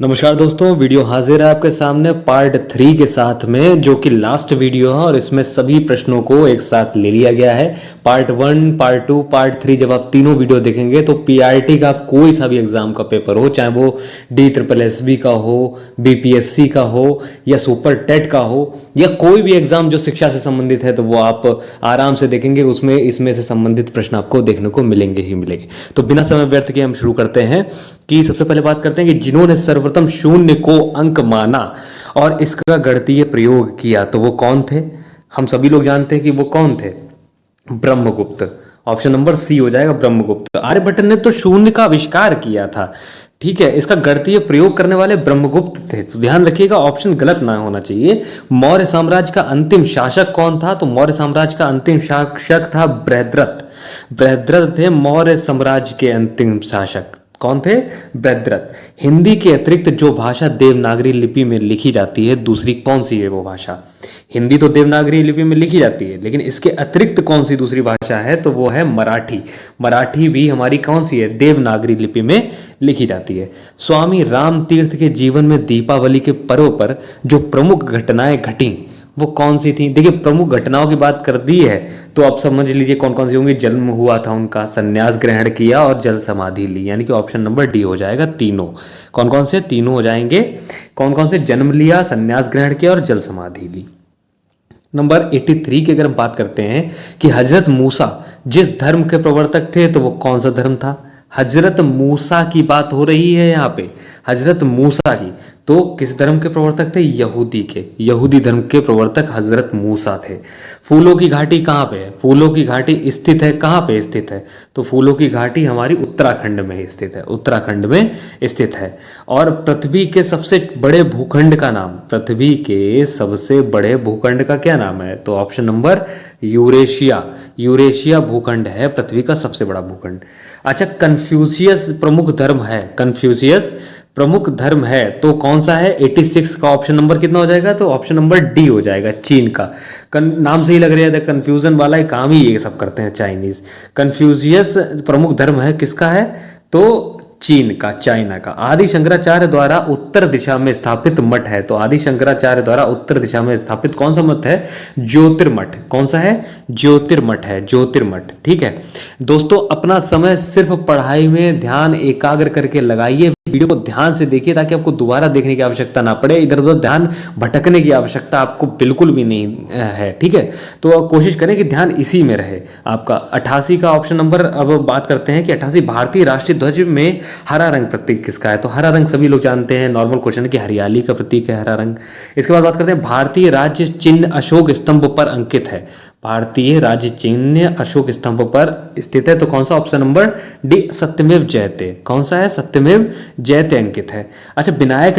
नमस्कार दोस्तों, वीडियो हाजिर है आपके सामने पार्ट 3 के साथ में, जो कि लास्ट वीडियो है और इसमें सभी प्रश्नों को एक साथ ले लिया गया है। पार्ट 1, पार्ट 2, पार्ट 3 जब आप तीनों वीडियो देखेंगे तो पीआरटी का कोई सा भी एग्जाम का पेपर हो, चाहे वो DSSB का हो, बीपीएससी का हो या सुपर टेट का हो या कोई भी एग्जाम जो शिक्षा से संबंधित है, तो वो आप आराम से देखेंगे, उसमें इसमें से संबंधित प्रश्न आपको देखने को मिलेंगे ही मिलेंगे। तो बिना समय व्यर्थ किए हम शुरू करते हैं कि सबसे पहले बात करते हैं कि जिन्होंने सर्वप्रथम शून्य को अंक माना और इसका गणितीय प्रयोग किया तो वो कौन थे। हम सभी लोग जानते हैं कि वो कौन थे, ब्रह्मगुप्त। ऑप्शन नंबर सी हो जाएगा, ब्रह्मगुप्त। आर्यभट्ट ने तो शून्य का आविष्कार किया था, ठीक है, इसका गणितीय प्रयोग करने वाले ब्रह्मगुप्त थे। तो ध्यान रखिएगा, ऑप्शन गलत ना होना चाहिए। मौर्य साम्राज्य का अंतिम शासक कौन था, तो मौर्य साम्राज्य का अंतिम शासक था बृहद्रथ। बृहद्रथ थे मौर्य साम्राज्य के अंतिम शासक। कौन थे? बृहद्रथ। हिंदी के अतिरिक्त जो भाषा देवनागरी लिपि में लिखी जाती है, दूसरी कौन सी है वो भाषा? हिंदी तो देवनागरी लिपि में लिखी जाती है, लेकिन इसके अतिरिक्त कौन सी दूसरी भाषा है, तो वो है मराठी। मराठी भी हमारी कौन सी है? देवनागरी लिपि में लिखी जाती है। स्वामी राम तीर्थ के जीवन में दीपावली के पर्व पर जो प्रमुख घटनाएं घटी वो कौन सी थी? देखिए, प्रमुख घटनाओं की बात कर दी है तो आप समझ लीजिए कौन कौन सी होंगी। जन्म हुआ था उनका, संन्यास ग्रहण किया और जल समाधि ली, यानी कि ऑप्शन नंबर डी हो जाएगा। तीनों कौन कौन से? तीनों हो जाएंगे। कौन कौन से? जन्म लिया, संन्यास ग्रहण किया और जल समाधि ली। नंबर 83 की अगर हम बात करते हैं कि हजरत मूसा जिस धर्म के प्रवर्तक थे तो वो कौन सा धर्म था? हजरत मूसा की बात हो रही है यहाँ पे, हजरत मूसा की। तो किस धर्म के प्रवर्तक थे? यहूदी के। यहूदी धर्म के प्रवर्तक हजरत मूसा थे। फूलों की घाटी कहाँ पे है? फूलों की घाटी स्थित है, कहाँ पे स्थित है? तो फूलों की घाटी हमारी उत्तराखंड में स्थित है, उत्तराखंड में स्थित है। और पृथ्वी के सबसे बड़े भूखंड का नाम, पृथ्वी के सबसे बड़े भूखंड का क्या नाम है? तो ऑप्शन नंबर यूरेशिया। यूरेशिया भूखंड है पृथ्वी का सबसे बड़ा भूखंड। अच्छा, कन्फ्यूशियस प्रमुख धर्म है, कन्फ्यूशियस प्रमुख धर्म है तो कौन सा है? 86 का ऑप्शन नंबर कितना हो जाएगा? तो ऑप्शन नंबर डी हो जाएगा, चीन का। नाम से ही लग रहा है, कंफ्यूजन वाला ही काम ही ये सब करते हैं चाइनीज। कन्फ्यूशियस प्रमुख धर्म है किसका है? तो चीन का, चाइना का। आदि शंकराचार्य द्वारा उत्तर दिशा में स्थापित मठ है, तो आदि शंकराचार्य द्वारा उत्तर दिशा में स्थापित कौन सा मठ है? ज्योतिर्मठ। कौन सा है? ज्योतिर्मठ है, ज्योतिर्मठ। ठीक है दोस्तों, अपना समय सिर्फ पढ़ाई में ध्यान एकाग्र करके लगाइए। वीडियो को ध्यान से देखिए ताकि आपको दोबारा देखने की आवश्यकता ना पड़े, इधर उधर ध्यान भटकने की आवश्यकता आपको बिल्कुल भी नहीं है। ठीक है, तो कोशिश करें कि ध्यान इसी में रहे आपका। 88 का ऑप्शन नंबर अब बात करते हैं कि 88 भारतीय राष्ट्रीय ध्वज में हरा रंग प्रतीक किसका है? तो हरा रंग सभी लोग जानते हैं, नॉर्मल क्वेश्चन है कि हरियाली का प्रतीक है हरा रंग। इसके बाद बात करते हैं भारतीय राज्य चिन्ह अशोक स्तंभ पर अंकित है। भारतीय राज्य चिन्ह अशोक स्तंभ पर स्थित है, तो कौन सा? ऑप्शन नंबर डी, सत्यमेव जयते। कौन सा है? सत्यमेव जयते अंकित है। अच्छा, विनायक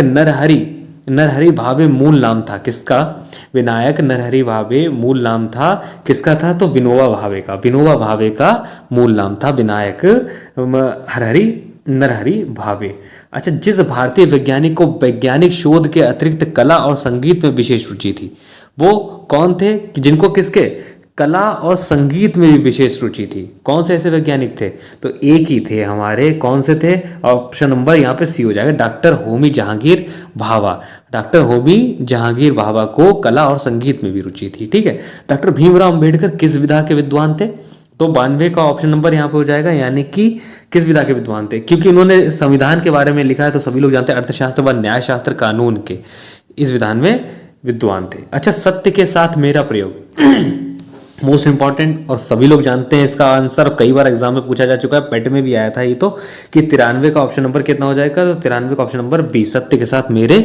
नरहरि भावे मूल नाम था किसका? विनायक नरहरि भावे मूल नाम था किसका था? तो विनोबा भावे का। विनोबा भावे का मूल नाम था विनायक नरहरि भावे। अच्छा, जिस भारतीय वैज्ञानिक को वैज्ञानिक शोध के अतिरिक्त कला और संगीत में विशेष रुचि थी वो कौन थे? जिनको किसके? कला और संगीत में भी विशेष रुचि थी। कौन से ऐसे वैज्ञानिक थे? तो एक ही थे हमारे। कौन से थे? ऑप्शन नंबर यहाँ पे सी हो जाएगा, डॉक्टर होमी जहांगीर भाभा। डॉक्टर होमी जहांगीर भाभा को कला और संगीत में भी रुचि थी। ठीक है, डॉक्टर भीमराव अंबेडकर किस विधा के विद्वान थे? तो 92 का ऑप्शन नंबर यहाँ पे हो जाएगा, यानी कि किस विधा के विद्वान थे? क्योंकि उन्होंने संविधान के बारे में लिखा है, तो सभी लोग जानते हैं अर्थशास्त्र व न्यायशास्त्र कानून के इस विधान में विद्वान थे। अच्छा, सत्य के साथ मेरा प्रयोग मोस्ट इंपॉर्टेंट और सभी लोग जानते हैं इसका आंसर, कई बार एग्जाम में पूछा जा चुका है, पेट में भी आया था ये तो, कि 93 का ऑप्शन नंबर कितना हो जाएगा? तो 93 का ऑप्शन नंबर बी, सत्य के साथ मेरे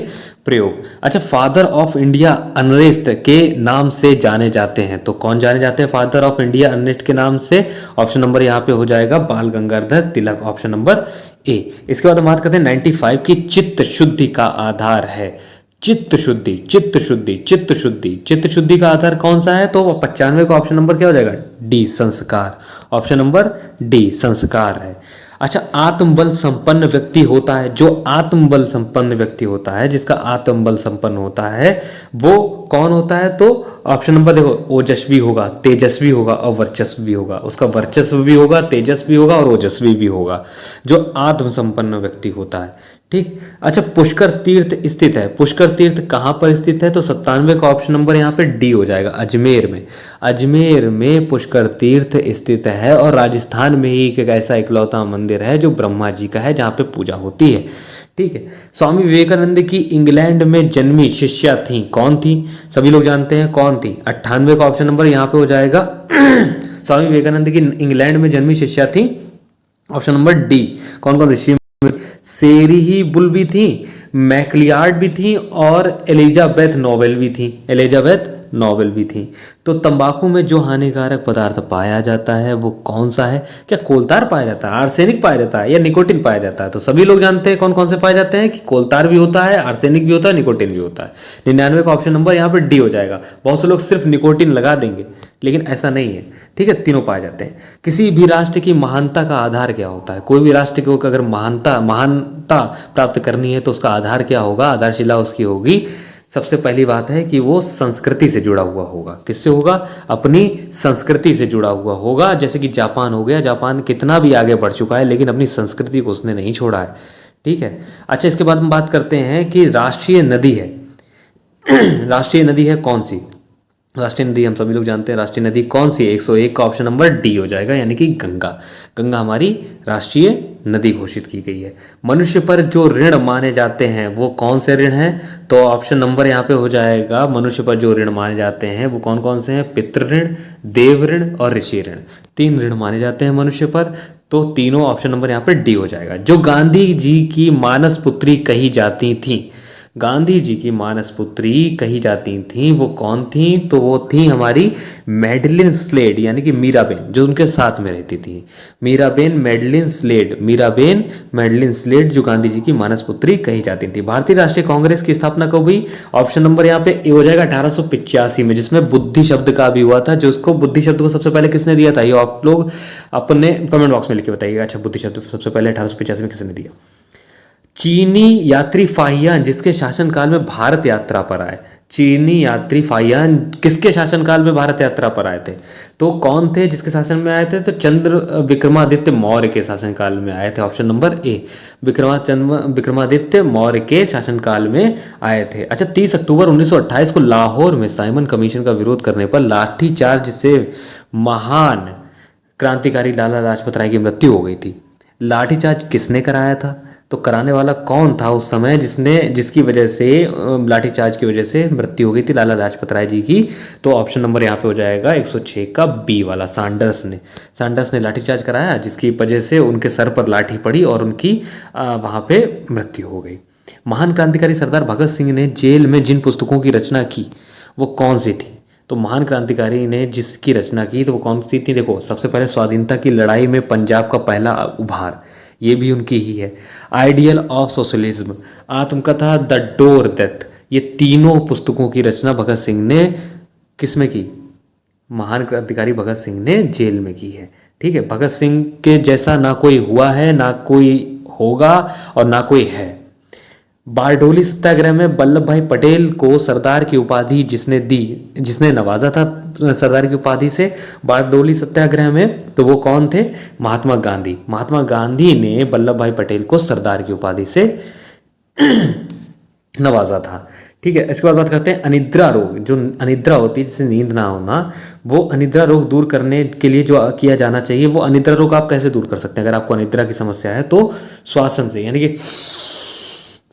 प्रयोग। अच्छा, फादर ऑफ इंडिया अनरेस्ट के नाम से जाने जाते हैं, तो कौन जाने जाते हैं फादर ऑफ इंडिया अनरेस्ट के नाम से? ऑप्शन नंबर यहाँ पे हो जाएगा बाल Gangadhar Tilak, option number A. इसके बाद हम बात करते हैं 95 की चित्त शुद्धि का आधार है। चित्त शुद्धि, चित्त शुद्धि, चित्त शुद्धि, चित्त शुद्धि का आधार कौन सा है? तो 95 का ऑप्शन नंबर क्या हो जाएगा? डी, संस्कार। ऑप्शन नंबर डी, संस्कार है। अच्छा, आत्मबल संपन्न व्यक्ति होता है, जो आत्मबल संपन्न व्यक्ति होता है, जिसका आत्मबल संपन्न होता है वो कौन होता है? तो ऑप्शन नंबर देखो, ओजस्वी होगा, तेजस्वी होगा और वर्चस्वी भी होगा। उसका वर्चस्व भी होगा, तेजस्वी होगा और ओजस्वी भी होगा, जो आत्म संपन्न व्यक्ति होता है। ठीक। अच्छा, पुष्कर तीर्थ स्थित है, पुष्कर तीर्थ कहाँ पर स्थित है? तो 97 का ऑप्शन नंबर यहाँ पे डी हो जाएगा, अजमेर में। अजमेर में पुष्कर तीर्थ स्थित है और राजस्थान में ही एक ऐसा इकलौता मंदिर है जो ब्रह्मा जी का है, जहाँ पे पूजा होती है। ठीक है। स्वामी विवेकानंद की इंग्लैंड में जन्मी शिष्या थी, कौन थी? सभी लोग जानते हैं कौन थी। 98 का ऑप्शन नंबर यहाँ पे हो जाएगा स्वामी विवेकानंद की इंग्लैंड में जन्मी शिष्या थी, ऑप्शन नंबर डी। कौन कौन थी? सेरी बुल भी थी, मैकलियार्ड भी थी और एलिजाबेथ नोबेल भी थी, एलिजाबेथ नोबेल भी थी। तो तंबाकू में जो हानिकारक पदार्थ पाया जाता है वो कौन सा है? क्या कोलतार पाया जाता है, आर्सेनिक पाया जाता है, या निकोटिन पाया जाता है? तो सभी लोग जानते हैं कौन कौन से पाए जाते हैं कि कोलतार भी होता है, आर्सेनिक भी होता है, निकोटिन भी होता है। 99 का ऑप्शन नंबर यहाँ पर डी हो जाएगा। बहुत से लोग सिर्फ निकोटिन लगा देंगे, लेकिन ऐसा नहीं है। ठीक है, तीनों पाए जाते हैं। किसी भी राष्ट्र की महानता का आधार क्या होता है? कोई भी राष्ट्र को अगर महानता प्राप्त करनी है तो उसका आधार क्या होगा? आधारशिला उसकी होगी, सबसे पहली बात है कि वो संस्कृति से जुड़ा हुआ होगा। किससे होगा? अपनी संस्कृति से जुड़ा हुआ होगा। जैसे कि जापान हो गया, जापान कितना भी आगे बढ़ चुका है लेकिन अपनी संस्कृति को उसने नहीं छोड़ा है। ठीक है। अच्छा, इसके बाद हम बात करते हैं कि राष्ट्रीय नदी है राष्ट्रीय नदी है कौन सी? राष्ट्रीय नदी हम सभी लोग जानते हैं, राष्ट्रीय नदी कौन सी है? 101 का ऑप्शन नंबर डी हो जाएगा, यानी कि गंगा। गंगा हमारी राष्ट्रीय नदी घोषित की गई है। मनुष्य पर जो ऋण माने जाते हैं वो कौन से ऋण हैं? तो ऑप्शन नंबर यहाँ पे हो जाएगा, मनुष्य पर जो ऋण माने जाते हैं वो कौन कौन से हैं? पितृ ऋण, देव ऋण और ऋषि ऋण। 3 ऋण माने जाते हैं मनुष्य पर, तो तीनों ऑप्शन नंबर यहाँ पे डी हो जाएगा। जो गांधी जी की मानस पुत्री कही जाती थी, गांधी जी की मानस पुत्री कही जाती थी, वो कौन थी? तो वो थी हमारी मैडलिन स्लेड, यानी कि मीराबेन, जो उनके साथ में रहती थी। Mirabehn Madeleine Slade, Mirabehn Madeleine Slade जो गांधी जी की मानस पुत्री कही जाती थी। भारतीय राष्ट्रीय कांग्रेस की स्थापना कब हुई? ऑप्शन नंबर यहाँ पे ए हो जाएगा 1885 में, जिसमें बुद्धि शब्द का भी हुआ था। जो उसको बुद्धि शब्द को सबसे पहले किसने दिया था, ये आप लोग अपने कमेंट बॉक्स में लिख के बताइएगा। अच्छा, बुद्धि शब्द सबसे पहले 1885 में किसने दिया? चीनी यात्री फाहियान जिसके शासनकाल में भारत यात्रा पर आए। चीनी यात्री फाहियान किसके शासनकाल में भारत यात्रा पर आए थे? तो कौन थे जिसके शासन में आए थे? तो चंद्र विक्रमादित्य मौर्य के शासनकाल में आए थे, option number A. Vikramaditya Maurya के शासनकाल में आए थे। अच्छा, 30 अक्टूबर 1928 को लाहौर में साइमन कमीशन का विरोध करने पर लाठीचार्ज से महान क्रांतिकारी लाला लाजपत राय की मृत्यु हो गई थी। लाठीचार्ज किसने कराया था? तो कराने वाला कौन था उस समय जिसकी वजह से लाठीचार्ज की वजह से मृत्यु हो गई थी लाला लाजपत राय जी की? तो ऑप्शन नंबर यहाँ पे हो जाएगा 106 का बी वाला, सांडर्स ने लाठीचार्ज कराया, जिसकी वजह से उनके सर पर लाठी पड़ी और उनकी वहाँ पे मृत्यु हो गई। महान क्रांतिकारी सरदार भगत सिंह ने जेल में जिन पुस्तकों की रचना की वो कौन सी थी? तो महान क्रांतिकारी ने जिसकी रचना की तो वो कौन सी थी? देखो, सबसे पहले स्वाधीनता की लड़ाई में पंजाब का पहला उभार, ये भी उनकी ही है। आइडियल ऑफ सोशलिज्म, आत्मकथा, द डोर डेथ, ये तीनों पुस्तकों की रचना भगत सिंह ने किसमें की? महान क्रांतिकारी भगत सिंह ने जेल में की है। ठीक है, भगत सिंह के जैसा ना कोई हुआ है, ना कोई होगा और ना कोई है। बारडोली सत्याग्रह में वल्लभ भाई पटेल को सरदार की उपाधि जिसने नवाजा था सरदार की उपाधि से बारडोली सत्याग्रह में, तो वो कौन थे? महात्मा गांधी। महात्मा गांधी ने वल्लभ भाई पटेल को सरदार की उपाधि से नवाजा था। ठीक है, इसके बाद बात करते हैं अनिद्रा रोग। जो अनिद्रा होती है, जिससे नींद ना होना, वो अनिद्रा रोग दूर करने के लिए जो किया जाना चाहिए, वो अनिद्रा रोग आप कैसे दूर कर सकते हैं? अगर आपको अनिद्रा की समस्या है तो श्वासन से, यानी कि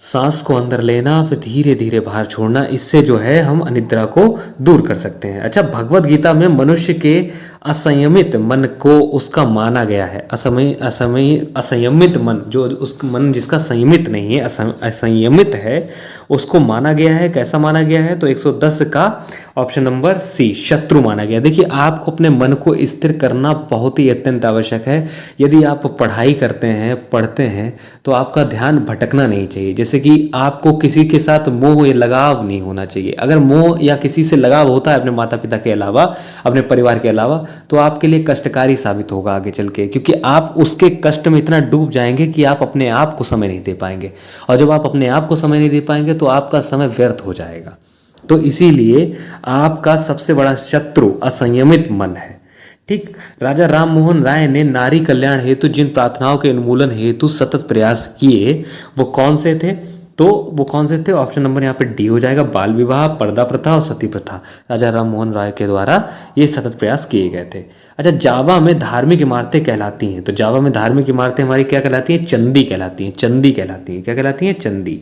सांस को अंदर लेना फिर धीरे धीरे बाहर छोड़ना, इससे जो है हम अनिद्रा को दूर कर सकते हैं। अच्छा, भगवत गीता में मनुष्य के असंयमित मन को उसका माना गया है, असंयमित मन, जो उस मन जिसका संयमित नहीं है, असंयमित है, उसको माना गया है। कैसा माना गया है? तो 110 का ऑप्शन नंबर सी, शत्रु माना गया। देखिए, आपको अपने मन को स्थिर करना बहुत ही अत्यंत आवश्यक है। यदि आप पढ़ाई करते हैं, पढ़ते हैं, तो आपका ध्यान भटकना नहीं चाहिए। जैसे कि आपको किसी के साथ मोह या लगाव नहीं होना चाहिए। अगर मोह या किसी से लगाव होता है अपने माता पिता के अलावा, अपने परिवार के अलावा, तो आपके लिए कष्टकारी साबित होगा आगे चल के, क्योंकि आप उसके कष्ट में इतना डूब जाएंगे कि आप अपने आप को समय नहीं दे पाएंगे। और जब आप अपने आप को समय नहीं दे पाएंगे तो आपका समय व्यर्थ हो जाएगा। तो इसीलिए आपका सबसे बड़ा शत्रु असंयमित मन है। ठीक। राजा राम मोहन राय ने नारी कल्याण हेतु जिन प्रार्थनाओं के उन्मूलन हेतु सतत प्रयास किए वो कौन से थे? तो वो कौन से थे? ऑप्शन नंबर यहाँ पे डी हो जाएगा, बाल विवाह, पर्दा प्रथा और सती प्रथा। राजा राम मोहन राय के द्वारा ये सतत प्रयास किए गए थे। अच्छा, जावा में धार्मिक इमारतें कहलाती हैं, तो जावा में धार्मिक इमारतें हमारी क्या कहलाती हैं? चंदी कहलाती हैं, चंदी कहलाती हैं। क्या कहलाती हैं? चंदी।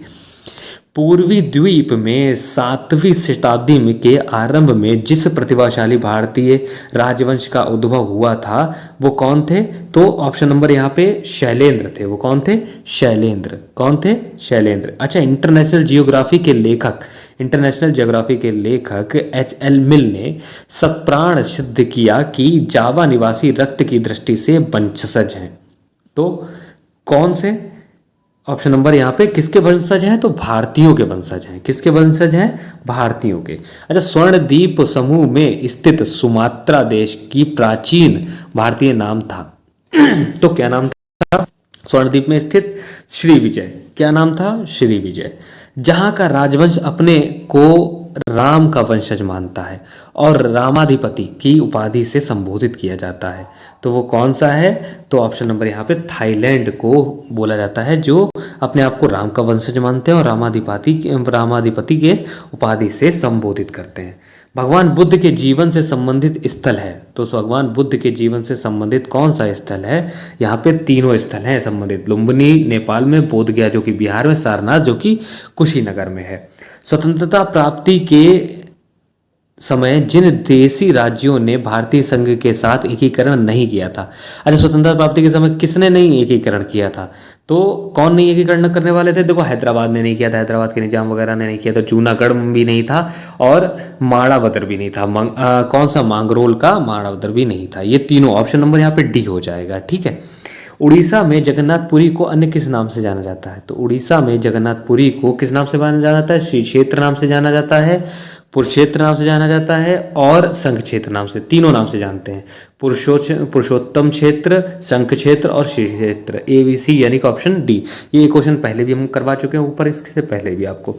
पूर्वी द्वीप में 7वीं शताब्दी में के आरंभ में जिस प्रतिभाशाली भारतीय राजवंश का उद्भव हुआ था वो कौन थे? तो ऑप्शन नंबर यहाँ पे शैलेंद्र थे। वो कौन थे? शैलेंद्र। कौन थे? शैलेंद्र। अच्छा, इंटरनेशनल जियोग्राफी के लेखक H.L. मिल ने सप्राण सिद्ध किया कि जावा निवासी रक्त की दृष्टि से वंशज हैं। तो कौन से? ऑप्शन नंबर यहाँ पे किसके वंशज हैं? तो भारतीयों के वंशज हैं। किसके वंशज हैं? भारतीयों के। अच्छा, स्वर्णद्वीप समूह में स्थित सुमात्रा देश की प्राचीन भारतीय नाम था तो क्या नाम था? स्वर्णद्वीप में स्थित श्री विजय। क्या नाम था? श्री विजय। जहाँ का राजवंश अपने को राम का वंशज मानता है और रामाधिपति की उपाधि से संबोधित किया जाता है, तो वो कौन सा है? तो ऑप्शन नंबर यहाँ पे थाईलैंड को बोला जाता है, जो अपने आप को राम का वंशज मानते हैं और रामाधिपति के उपाधि से संबोधित करते हैं। भगवान बुद्ध के जीवन से संबंधित स्थल है, तो भगवान बुद्ध के जीवन से संबंधित कौन सा स्थल है? यहाँ पे तीनों स्थल हैं संबंधित। लुम्बिनी नेपाल में, बोधगया जो कि बिहार में, सारनाथ जो कि कुशीनगर में है। स्वतंत्रता प्राप्ति के समय जिन देशी राज्यों ने भारतीय संघ के साथ एकीकरण नहीं किया था। अच्छा, स्वतंत्रता प्राप्ति के समय किसने नहीं एकीकरण किया था? तो कौन नहीं एकीकरण करने वाले थे? देखो, हैदराबाद ने नहीं किया था, हैदराबाद के निजाम वगैरह ने नहीं किया था, जूनागढ़ भी नहीं था और माड़ावदर भी नहीं था। कौन सा? मांगरोल का माड़ावदर भी नहीं था। ये तीनों, ऑप्शन नंबर यहाँ पे डी हो जाएगा। ठीक है। उड़ीसा में जगन्नाथपुरी को अन्य किस नाम से जाना जाता है? तो उड़ीसा में जगन्नाथपुरी को किस नाम से जाना जाता है? श्री क्षेत्र नाम से जाना जाता है, पुरुक्षेत्र नाम से जाना जाता है और संघ क्षेत्र नाम से, तीनों नाम से जानते हैं। पुरुषोत्तम क्षेत्र, शंख क्षेत्र और श्री क्षेत्र। ABC यानी कि ऑप्शन डी। ये क्वेश्चन पहले भी हम करवा चुके हैं ऊपर, इससे पहले भी आपको।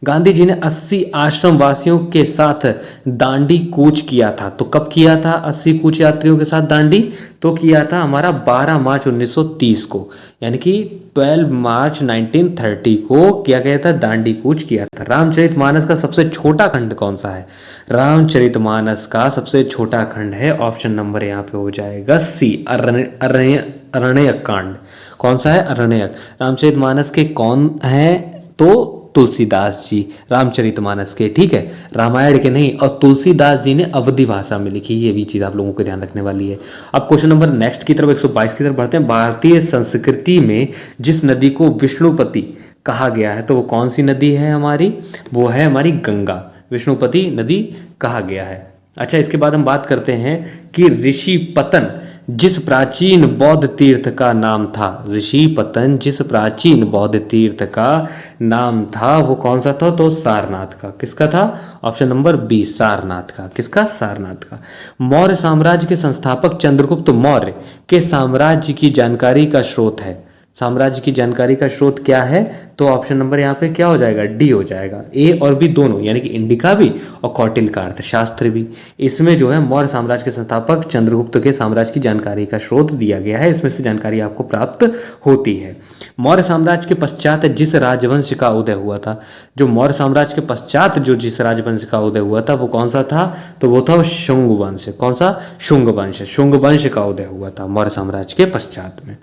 गांधी जी ने 80 आश्रम वासियों के साथ दांडी कूच किया था, तो कब किया था 80 कूच यात्रियों के साथ दांडी? तो किया था हमारा 12 मार्च 1930 को, यानी कि 12 मार्च 1930 को क्या गया था? दांडी कूच किया था। रामचरितमानस का सबसे छोटा खंड कौन सा है? रामचरितमानस का सबसे छोटा खंड है, ऑप्शन नंबर यहाँ पे हो जाएगा सी, अरण्यक कांड। कौन सा है? अरण्यक। रामचरितमानस के कौन है? तो तुलसीदास जी रामचरितमानस के। ठीक है, रामायण के नहीं, और तुलसीदास जी ने अवधी भाषा में लिखी। ये भी चीज़ आप लोगों को ध्यान रखने वाली है। अब क्वेश्चन नंबर नेक्स्ट की तरफ 122 की तरफ बढ़ते हैं। भारतीय संस्कृति में जिस नदी को विष्णुपति कहा गया है, तो वो कौन सी नदी है हमारी? वो है हमारी गंगा। विष्णुपति नदी कहा गया है। अच्छा, इसके बाद हम बात करते हैं कि ऋषिपतन जिस प्राचीन बौद्ध तीर्थ का नाम था, ऋषिपतन जिस प्राचीन बौद्ध तीर्थ का नाम था वो कौन सा था? तो सारनाथ का। किसका था? ऑप्शन नंबर बी, सारनाथ का। किसका? सारनाथ का। मौर्य साम्राज्य के संस्थापक चंद्रगुप्त मौर्य के साम्राज्य की जानकारी का स्रोत है। साम्राज्य की जानकारी का स्रोत क्या है? तो ऑप्शन नंबर यहाँ पे क्या हो जाएगा? डी हो जाएगा। ए और बी दोनों, यानी कि इंडिका भी और कौटिल्य का अर्थशास्त्र भी। इसमें जो है मौर्य साम्राज्य के संस्थापक चंद्रगुप्त के साम्राज्य की जानकारी का स्रोत दिया गया है, इसमें से जानकारी आपको प्राप्त होती है। मौर्य साम्राज्य के पश्चात जिस राजवंश का उदय हुआ था, जो मौर्य साम्राज्य के पश्चात जो जिस राजवंश का उदय हुआ था वो कौन सा था? तो वो था शुंग वंश। कौन सा? शुंग वंश। शुंग वंश का उदय हुआ था मौर्य साम्राज्य के पश्चात में।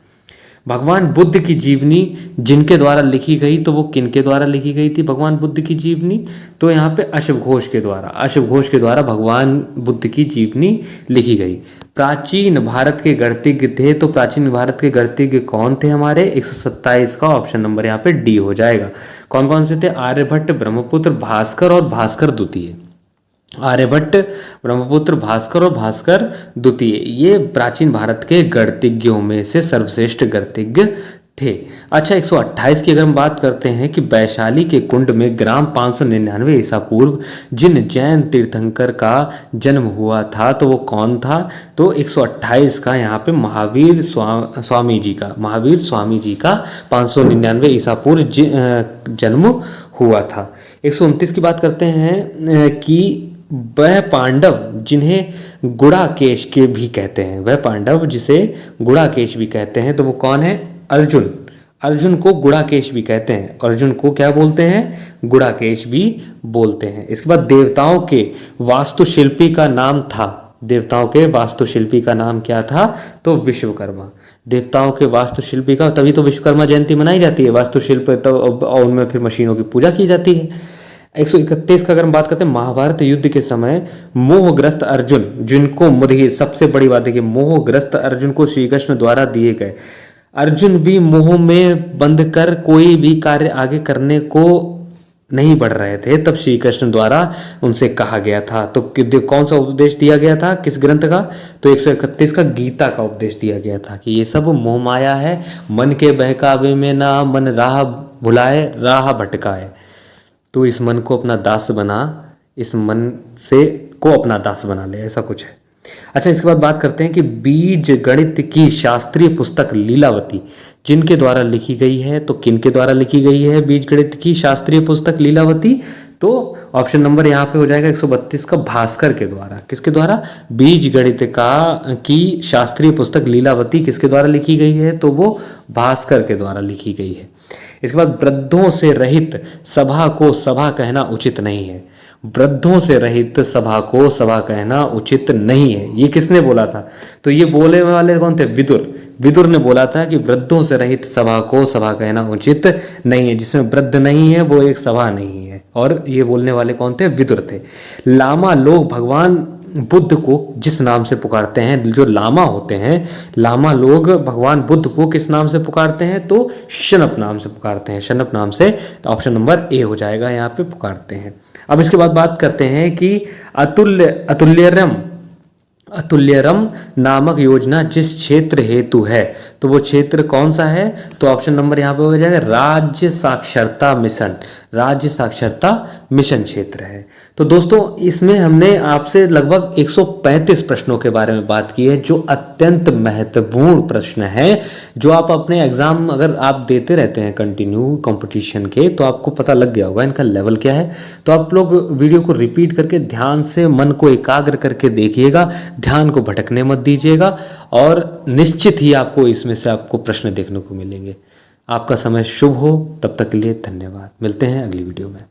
भगवान बुद्ध की जीवनी जिनके द्वारा लिखी गई, तो वो किनके द्वारा लिखी गई थी भगवान बुद्ध की जीवनी? तो यहाँ पे अश्व घोष के द्वारा, अश्व घोष के द्वारा भगवान बुद्ध की जीवनी लिखी गई। प्राचीन भारत के गणितज्ञ थे, तो प्राचीन भारत के गणितज्ञ कौन थे हमारे? 127 का ऑप्शन नंबर यहाँ पे डी हो जाएगा। कौन कौन से थे? आर्यभट्ट, ब्रह्मपुत्र, भास्कर और भास्कर द्वितीय। आर्यभट्ट, ब्रह्मपुत्र, भास्कर और भास्कर द्वितीय, ये प्राचीन भारत के गणितज्ञों में से सर्वश्रेष्ठ गणितज्ञ थे। अच्छा, 128 की अगर हम बात करते हैं कि वैशाली के कुंड में ग्राम 599 ईसा पूर्व जिन जैन तीर्थंकर का जन्म हुआ था, तो वो कौन था? तो 128 का यहाँ पे महावीर स्वामी जी का 599 ईसा पूर्व जन्म हुआ था। 129 की बात करते हैं कि वह पांडव जिन्हें गुड़ाकेश के भी कहते हैं, वह पांडव जिसे गुड़ाकेश भी कहते हैं, तो वो कौन है? अर्जुन। अर्जुन को गुड़ाकेश भी कहते हैं, अर्जुन को क्या बोलते हैं? गुड़ाकेश भी बोलते हैं। इसके बाद देवताओं के वास्तुशिल्पी का नाम था, देवताओं के वास्तुशिल्पी का नाम क्या था? तो विश्वकर्मा। देवताओं के वास्तुशिल्पी का, तभी तो विश्वकर्मा जयंती मनाई जाती है, वास्तुशिल्प तो उनमें फिर मशीनों की पूजा की जाती है। 131 का अगर हम बात करते हैं, महाभारत युद्ध के समय मोहग्रस्त अर्जुन, जिनको देखिए सबसे बड़ी बात देखिए, मोहग्रस्त अर्जुन को श्री कृष्ण द्वारा दिए गए, अर्जुन भी मोह में बंध कर कोई भी कार्य आगे करने को नहीं बढ़ रहे थे, तब श्री कृष्ण द्वारा उनसे कहा गया था। तो कौन सा उपदेश दिया गया था, किस ग्रंथ का? तो 131 का गीता का उपदेश दिया गया था कि ये सब मोह माया है, मन के बहकावे में ना मन राह भुलाए राह भटकाए। तो इस मन को अपना दास बना, इस मन से को अपना दास बना ले, ऐसा कुछ है। अच्छा, इसके बाद बात करते हैं कि बीज गणित की शास्त्रीय पुस्तक लीलावती जिनके द्वारा लिखी गई है, तो किनके द्वारा लिखी गई है बीज गणित की शास्त्रीय पुस्तक लीलावती? तो ऑप्शन नंबर यहाँ पे हो जाएगा 132 का भास्कर के द्वारा। किसके द्वारा? बीज गणित की शास्त्रीय पुस्तक लीलावती किसके द्वारा लिखी गई है? तो वो भास्कर के द्वारा लिखी गई है। इसके बाद वृद्धों से रहित सभा को सभा कहना उचित नहीं है, वृद्धों से रहित सभा को सभा कहना उचित नहीं है, ये किसने बोला था? तो ये बोले वाले कौन थे? विदुर। विदुर ने बोला था कि वृद्धों से रहित सभा को सभा कहना उचित नहीं है, जिसमें वृद्ध नहीं है वो एक सभा नहीं है। और ये बोलने वाले कौन थे? विदुर थे। लामा लोग भगवान बुद्ध को जिस नाम से पुकारते हैं, जो लामा होते हैं, लामा लोग भगवान बुद्ध को किस नाम से पुकारते हैं? तो शनप नाम से पुकारते हैं, शनप नाम से। ऑप्शन नंबर ए हो जाएगा, यहाँ पे पुकारते हैं। अब इसके बाद बात करते हैं कि अतुल्यरम नामक योजना जिस क्षेत्र हेतु है, तो वो क्षेत्र कौन सा है? तो ऑप्शन नंबर यहाँ पे हो जाएगा राज्य साक्षरता मिशन, राज्य साक्षरता मिशन क्षेत्र है। तो दोस्तों इसमें हमने आपसे लगभग 135 प्रश्नों के बारे में बात की है, जो अत्यंत महत्वपूर्ण प्रश्न है, जो आप अपने एग्जाम अगर आप देते रहते हैं कंटिन्यू कंपटीशन के, तो आपको पता लग गया होगा इनका लेवल क्या है। तो आप लोग वीडियो को रिपीट करके ध्यान से मन को एकाग्र करके देखिएगा, ध्यान को भटकने मत दीजिएगा, और निश्चित ही आपको इसमें से आपको प्रश्न देखने को मिलेंगे। आपका समय शुभ हो, तब तक के लिए धन्यवाद। मिलते हैं अगली वीडियो में।